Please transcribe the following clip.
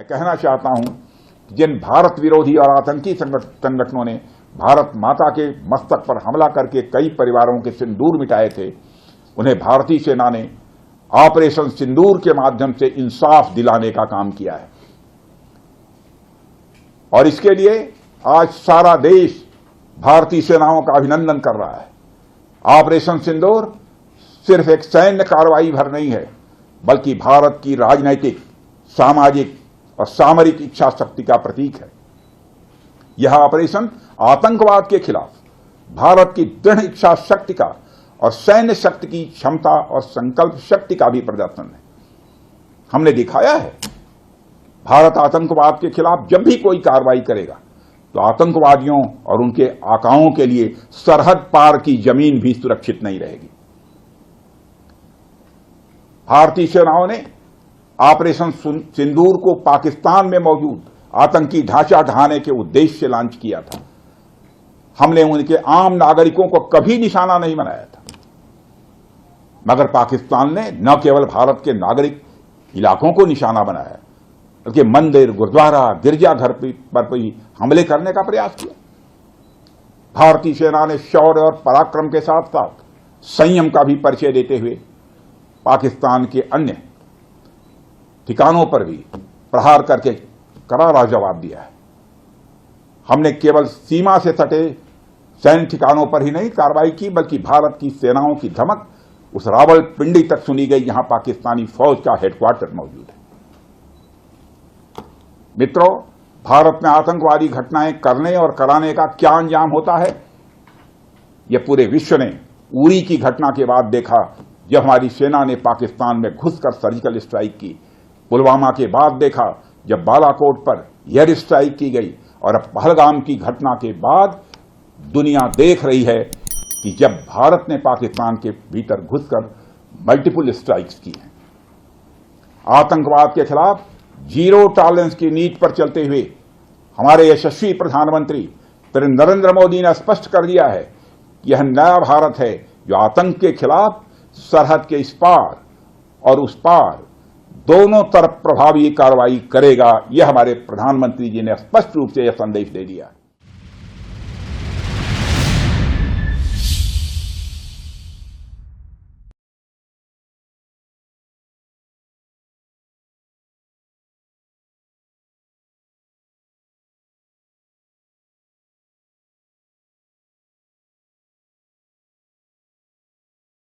मैं कहना चाहता हूं कि जिन भारत विरोधी और आतंकी संगठनों ने भारत माता के मस्तक पर हमला करके कई परिवारों के सिंदूर मिटाए थे, उन्हें भारतीय सेना ने ऑपरेशन सिंदूर के माध्यम से इंसाफ दिलाने का काम किया है। और इसके लिए आज सारा देश भारतीय सेनाओं का अभिनंदन कर रहा है। ऑपरेशन सिंदूर सिर्फ एक सैन्य कार्रवाई भर नहीं है, बल्कि भारत की राजनैतिक, सामाजिक और सामरिक इच्छा शक्ति का प्रतीक है। यह ऑपरेशन आतंकवाद के खिलाफ भारत की दृढ़ इच्छा शक्ति का और सैन्य शक्ति की क्षमता और संकल्प शक्ति का भी प्रदर्शन है। हमने दिखाया है, भारत आतंकवाद के खिलाफ जब भी कोई कार्रवाई करेगा तो आतंकवादियों और उनके आकाओं के लिए सरहद पार की जमीन भी सुरक्षित नहीं रहेगी। भारतीय सेनाओं ने ऑपरेशन सिंदूर को पाकिस्तान में मौजूद आतंकी ढांचा ढहाने के उद्देश्य से लॉन्च किया था। हमने उनके आम नागरिकों को कभी निशाना नहीं बनाया था, मगर पाकिस्तान ने न केवल भारत के नागरिक इलाकों को निशाना बनाया, बल्कि मंदिर, गुरुद्वारा, गिरजाघर पर भी हमले करने का प्रयास किया। भारतीय सेना ने शौर्य और पराक्रम के साथ साथ संयम का भी परिचय देते हुए पाकिस्तान के अन्य ठिकानों पर भी प्रहार करके करारा जवाब दिया है। हमने केवल सीमा से सटे सैन्य ठिकानों पर ही नहीं कार्रवाई की, बल्कि भारत की सेनाओं की धमक उस रावलपिंडी तक सुनी गई, जहां पाकिस्तानी फौज का हेडक्वार्टर मौजूद है। मित्रों, भारत में आतंकवादी घटनाएं करने और कराने का क्या अंजाम होता है, यह पूरे विश्व ने उरी की घटना के बाद देखा, जब हमारी सेना ने पाकिस्तान में घुसकर सर्जिकल स्ट्राइक की। पुलवामा के बाद देखा, जब बालाकोट पर एयर स्ट्राइक की गई, और अब पहलगाम की घटना के बाद दुनिया देख रही है कि जब भारत ने पाकिस्तान के भीतर घुसकर मल्टीपल स्ट्राइक्स की हैं। आतंकवाद के खिलाफ जीरो टॉलरेंस की नीति पर चलते हुए हमारे यशस्वी प्रधानमंत्री नरेंद्र मोदी ने स्पष्ट कर दिया है कि यह नया भारत है जो आतंक के खिलाफ सरहद के इस पार और उस पार दोनों तरफ प्रभावी कार्रवाई करेगा। यह हमारे प्रधानमंत्री जी ने स्पष्ट रूप से यह संदेश दे दिया।